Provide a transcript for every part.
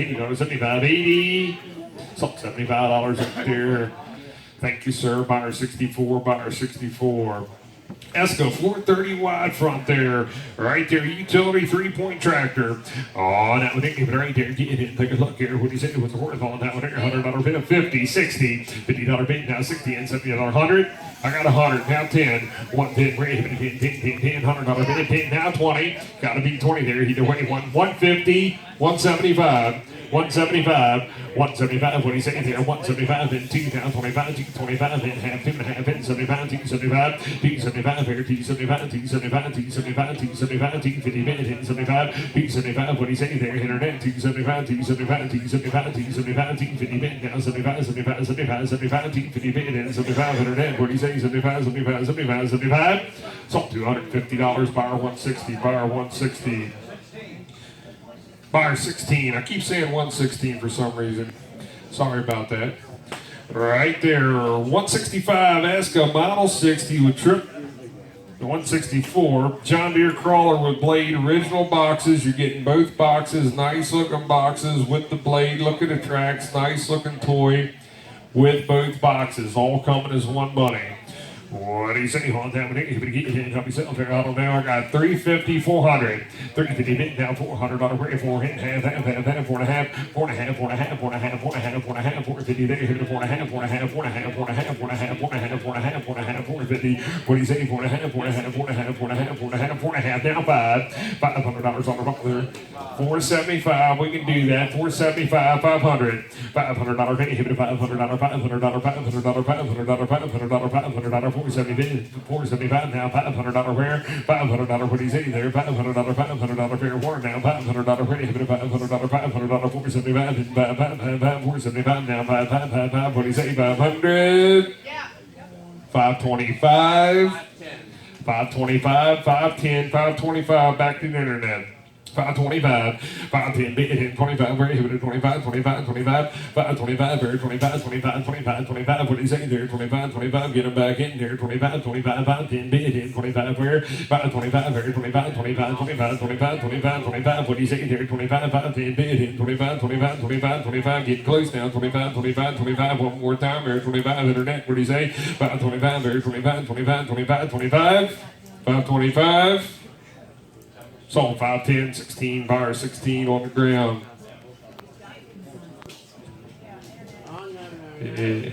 $80, $75.80. Sold $75 up there. Thank you, sir. Buyer 64, buyer 64. Eska 430 wide front there. Right there, utility 3-point tractor. Oh, that one ain't right there. Get it. Take a look here. What do you say was the worth on that one here? $100 bid of 50, 60, $50 bid now 60 and $70 100. I got 100 now 10. 110, $100 bid 10 now 20. Got to be 20 there. Either way, 150, 175. 175, 175, what do you say there? 175 and 2 down, 25, 225 and half, 2.5 and 75, 275, 275 here, 275, 275, 275, 275, 250 minutes, 75, 275, what do you say there? Internet, 275, 275, 275, 275, 250 minutes, now 75, 75, 75, 75, 250 minutes, 75, internet, what do you say? 75, 75, 75, 75, sold $250, buyer 160, buyer 160. Buyer 16. I keep saying 116 for some reason. Sorry about that. Right there. 165 Eska Model 60 with trip. 164 John Deere crawler with blade. Original boxes. You're getting both boxes. Nice looking boxes with the blade. Look at the tracks. Nice looking toy with both boxes. All coming as one money. What do you say on that one? Help yourself there. I don't know. I got 350, 400. 350 bid down, $400 rate, 4 hit, half, 4.5, 4.5, 4.5, 4.5, 4.5, 4.5, 4.5, 450 there, 4.5, 4.5, 4.5, 4.5, 4.5, 4.5, 4.5, 4.5, 450. What do you say? 4.5, 4.5, 4.5, 4.5, 4.5, 4.5, down 5. $500 on the bump there. 475. We can do that. 475, 500. $500 rate, $500, $500, $500, $500, $500, 475 now, $500 wear, $500 what do you say there, $500 fair warrant now, $500 ready, $500, 475, and 475 now, 5, what do you say, 500? Yeah. 525, 525, 510, 525, back to the internet. 525, 510, bid 25, very hit 25, 25, 25, 525, very 25, 25, 25, 25, what do you say there? 25, 25, get them back in there, 25, 25, 510, bid 25, where? 525, very 25, 25, 25, 25, 25, 25, what do you say there? 25, 510, bid 25, 25, 25, 25, getting close now, 25, 25, 25, one more time, very 25, internet, what do you say? 525, very 25, 25, 25, 25, 525. Sold 510, 16, buyer 16 on the ground. Yeah.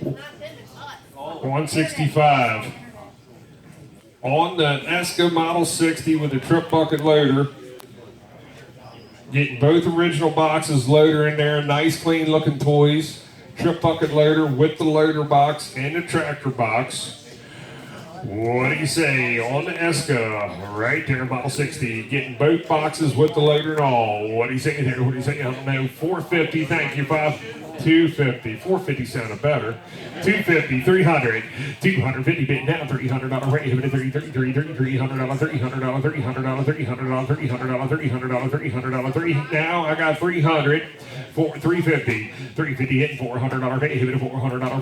165. On the Eska Model 60 with the trip bucket loader. Getting both original boxes, loader in there, nice clean looking toys. Trip bucket loader with the loader box and the tractor box. What do you say on the Eska? Right there, Model 60. Getting both boxes with the loader and all. What do you say there? What do you say? I don't know. 450. Thank you, 250. 450 sounded better. 250, 300, 250 bid now, $300 rate, $300, $300, $300, $300, $300, now I got 300, 350, 350 hitting $400 rate, $400, $400,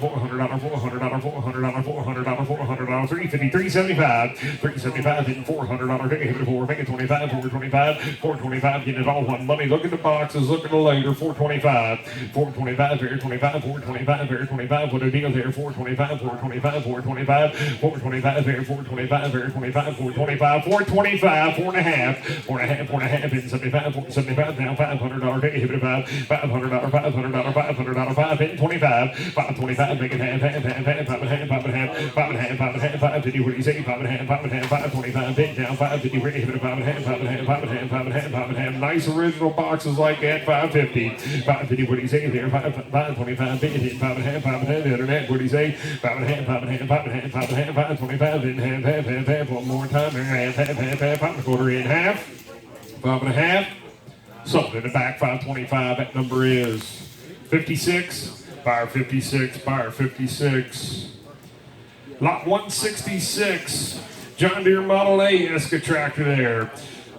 $400, 350, 375, 375 hitting $400 rate, $4 making 25, 425, 425 getting it all one money. Look at the boxes, look at the loader, 425, 425. 425 there, 25, 425 there, 25, what a deal there, 425, 425, 425, 425 there, 425 there, 25, 425, 425, 4.5, 4.5, 4.5, and 75, 475, now $500 day, hit it $500, $500, $500, 5 and 25, 525, make it half, 550, what do you say, 5.5, 525, big down, 550, hit it 5.5, nice original boxes like that, 550, 550, what do you say there, 525, big hit, 5.5, internet, what do you say, 5.5, 525, in half, one more time, half, 5.25 in half, 5.5, sold in the back, 525, that number is 56, buyer 56, buyer 56. Lot 166, John Deere Model A Eska tractor there.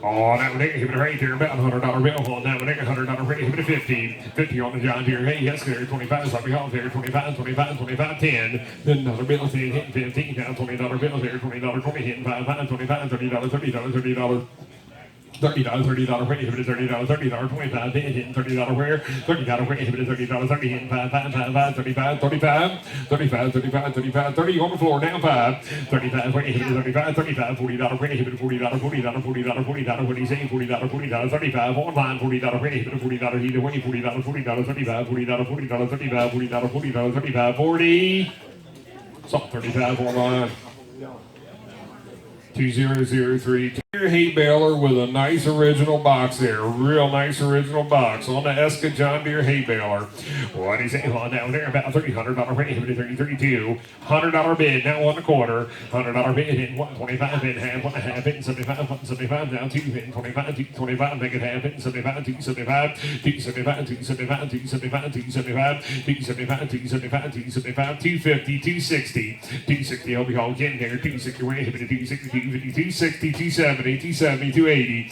Oh, that one there, give it right there, about $100 bill on that one there, $100 rate, give it a 50. 50 on the John Deere, hey, Eska there, 25, like we all there, 25, 25, 25, 10. Then another bill, hitting 15, down $20 bill there, $20, 20, hitting 5, 25, $30, $30. $30 rate, hit it $30, $30, 25, then hitting $30 where, $30 rate, hit it $30, 30, hitting 5, 35, 30 on the floor, down 5, 35 rate, hit it $35, $40 rate, hit it $40, what do you say, $40, 35, online, $40 rate, hit it $40, either way, $40, 35, $40, 35, 40, so 35 online. 2003 Deere hay baler with a nice original box there, real nice original box on the Eska John Deere hay baler. What do you say on down there? About $300 rate, hit it 32, $100 bid, now 1.25, $100 bid, hit 125, bid half, 1.5, hit 75, 175, down 2, hit 25, 225, make it half, hit 75, 275, 275, 275, 275, 275, 275, 275, 275, 250, 260, 260, I'll be all getting there, 260 rate, hit it 260, 260, 270, 270, 280,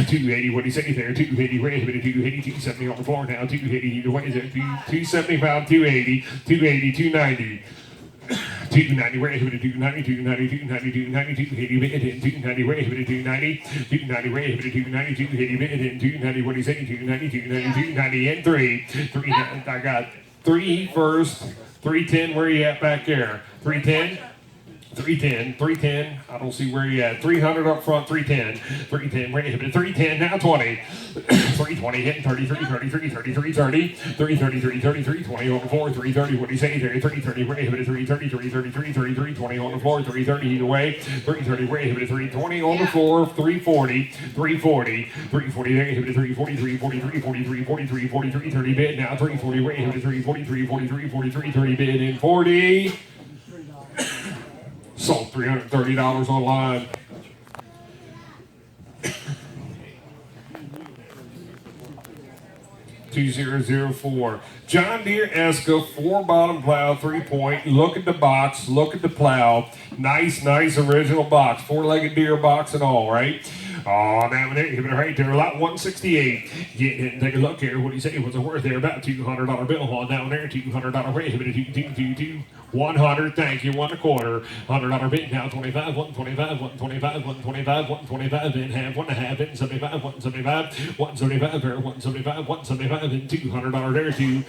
280, what do you say there? 280, rate, 280, 270 on the floor now, 280, what is it? 275, 280, 280, 290. 290, rate, 290, 290, 290, 290, 280, bid, 290, rate, 290, 290, rate, 290, 280, bid, 290, what do you say? 290, 290, 290, and 3. I got 3 first, 310, where you at back there? 310? 310, I don't see where you at. 300 up front, 310, rate, 310, now 20, 320, hitting 33, 33, 33, 30, 33, 33, 20 on the floor, 330, what do you say there? 330, rate, 330, 33, 33, 20 on the floor, 330 either way, 330, rate, 320 on the floor, 340, 340, 340 there, 340, 343, 43, 43, 43, 30 bid, now 340, rate, 343, 43, 43, 30 bid, and 40. Sold $330 online. $2004 John Deere Eska 4-bottom plow, 3-point. Look at the box, look at the plow. Nice original box, 4-legged Deere box and all, right? Oh, now there, give it right there, lot 168. Get it, take a look here. What do you say? What's it worth there? About $200 bill on down there. $200 rate. Give it 100. Thank you. 1.25. $100 bid now. 25. 125. 125. 125. 125. Then half. 1.5. Then 75. 175. 175 there. 175. 175. Then $200 there. $200.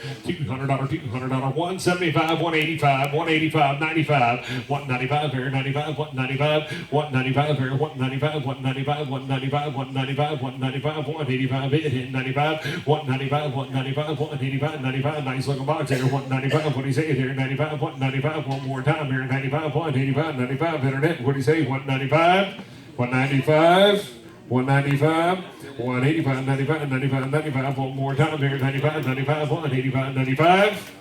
$200. 175. 185. 185. 95. 195 there. 95. 195. 195 there. 195. 195. 195, 195, 195, 185, 95, 195, 195, 185, 95, nice looking box there, 195, what do you say there, 95, 195, one more time here, 95, 185, 95, internet, what do you say, 195, 195, 195, 185, 95, 95, 95, one more time here, 95, 95, 185, 95,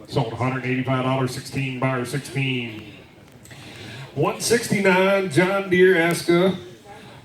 sold $185, 16, buyer 16, 169, John Deere Eska.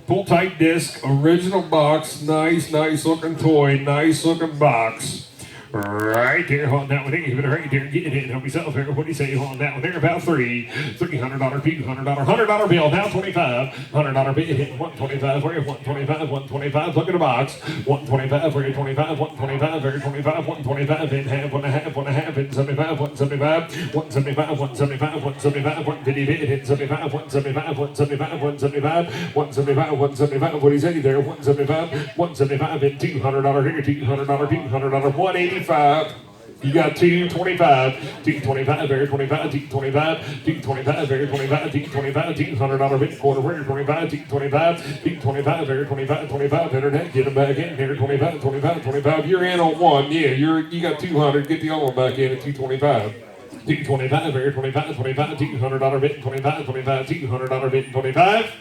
Pull type disc, original box, nice looking toy, nice looking box. Right there, hold that one there, give it right there, get it in, help yourself here. What do you say, hold that one there, about $300, $100 bill, now 25, $100 bill, hit 125, where 125, 125, look at the box, 125, where 25, 125, where 25, 125, then half, 1.5, then 75, 175, 175, 175, 175, 150, hit 75, 175, 175, 175, 175, 175, what do you say there, 175, 175, then $200 here, $200, $185, 225. You got 225, 225, very 25, 225, 225, very 25, 225, $200 bid quarter, very 25, 225, 225, very 25, 25, internet, get them back in here, 25, 25, 25. You're in on one, yeah, you got 200, get the other one back in at 225. 225, very 25, 25, $200 bid, 25, 25, $200 bid, 25.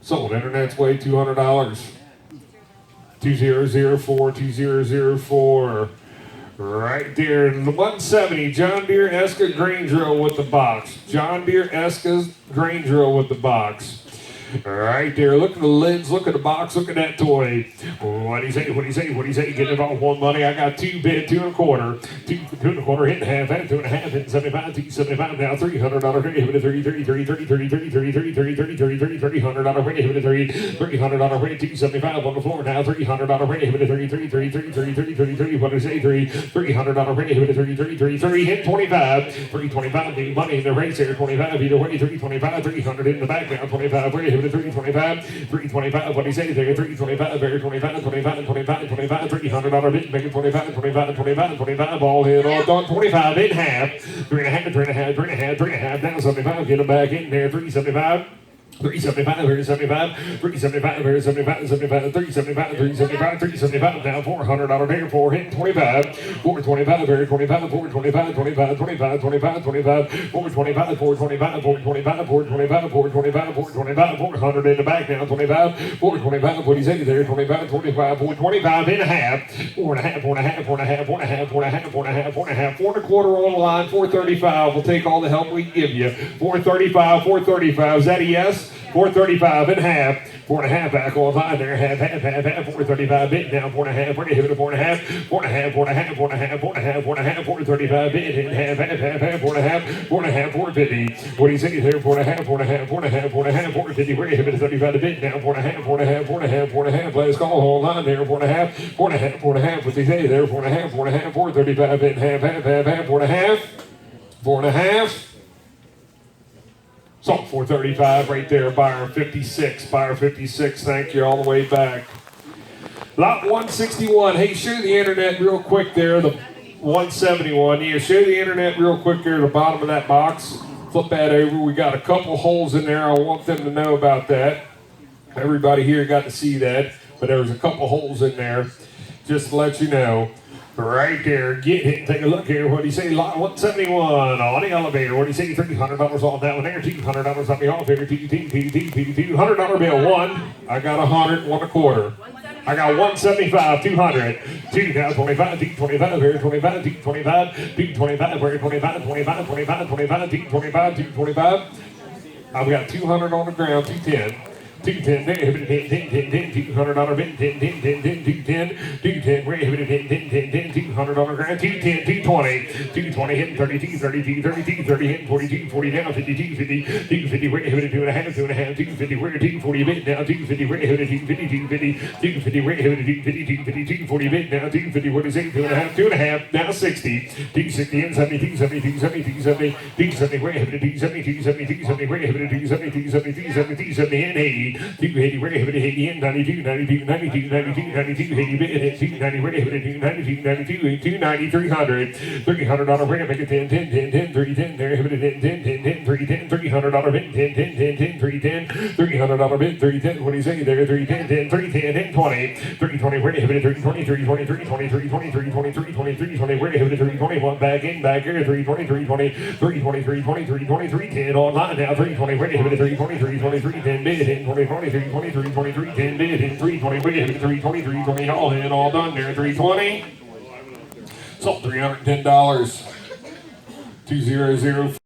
Sold internet's way $200. 2004, 2004. Right there, the 170, John Deere Eska grain drill with the box. John Deere Eska's grain drill with the box. Right there, look at the lids, look at the box, look at that toy. What do you say, what do you say, what do you say? Get it all one money. I got 2 bid, 2 1/4, 2 1/4, hit and half, and 2 1/2, hit 75, 275, now $300, hit it 30, 30, 30, 30, 30, 30, 30, 30, 30, 30, 30, 30, $300 rate, hit it 30, $300 rate, 275 on the floor now, $300 rate, hit it 30, 30, 30, 30, 30, 30, 30, 30, what do you say, $300 rate, hit it 30, 30, 30, 30, hit 25, 325, big money in the race here, 25, either way, 325, 300 in the back now, 25 rate, 325, 325, what do you say there? 325, very 25, 25, 25, 25, $300 bid, make it 25, 25, 25, 25, all hit, all done, 25 in half, 3.5, 3.5, 3.5, 3.5, down 75, get them back in there, 375. 375, 375, 375, 375, 75, 375, 375, 375, now $400 there, 4 hit 25, 425, very 25, 425, 25, 25, 25, 25, 425, 425, 425, 425, 425, 425, 400 in the back now, 25, 425, what do you say there, 25, 25, 425 in a half, 4.5, 4.5, 4.5, 4.5, 4.5, 4.5, 4.5, 4 1/4 on the line, 435, we'll take all the help we can give you, 435, 435, is that a yes? 435 in half, 4.5 back on line there, half, 435 bid now, 4.5, we're gonna hit it 4.5, 4.5, 4.5, 4.5, 4.5, 4.5, 435 bid, and half, 4.5, 4.5, 450. What do you say there? 4.5, 4.5, 4.5, 4.5, 450. We're gonna hit it 35 to bid now, 4.5, 4.5, 4.5, 4.5. Let's call hold on there, 4.5, 4.5, 4.5. What do you say there? 4.5, 4.5, 435 bid, half, 4.5, 4.5. So 435 right there, buyer 56, thank you, all the way back. Lot 161, hey, show the internet real quick there, the 171, yeah, show the internet real quick there, the bottom of that box, flip that over, we got a couple holes in there, I want them to know about that. Everybody here got to see that, but there was a couple holes in there, just to let you know. Right there, get it, take a look here. What do you say? Lot 171 on the elevator. What do you say? $300 off that one there. $200 on the elevator. $200 bill. One. I got 100, 1 1/4. I got 175, 200, 225, 225, here 25, 225, 225, where 25, 25, 25, 25, 225, 225. I've got 200 on the ground, 210. 210, $200 bid, 10, 210, we're hitting 10, 200 on the ground, 210, 220, 220, hitting 32, 32, 32, 30, hitting 42, 40 down, 52, 50, 250, we're hitting 2.5, 2.5, 250, we're hitting 240 bid now, 250, we're hitting 250, 250, 250, we're hitting 250, 250, 240 bid now, 250, what is it, 2.5, 2.5, now 60, 260 and 70, 270, 270, 270, 270, we're hitting 270, 270, 270, we're hitting 270, 270, 270, 270, and 80. 280, we're hitting 80 and 92, 92, 92, 92, 92, 80 bid, 290, we're hitting 92, 92, 290, 300, $300 bid, make it 10, 10, 10, 10, 30, 10, there, hitting 10, 10, 10, 10, 30, 10, $300 bid, 10, 10, 10, 10, 30, 10, $300 bid, 30, 10, what do you say there, 30, 10, 10, 30, 10, 10, 20, 30, 20, we're hitting 30, 20, 30, 20, 30, 20, 30, 20, 30, 20, 30, 20, 30, 20, we're hitting 30, 21, back in, back here, 3, 20, 3, 20, 30, 20, 3, 20, 3, 20, 3, 10, online now, 3, 20, we're hitting 30, 20, 3, 20, 3, 10 bid, 10, 20, 20, 3, 20, 3, 20, 3, 10 bid, 320, we're hitting 320, 320, all in, all done there, 320. Sold $310, 2004.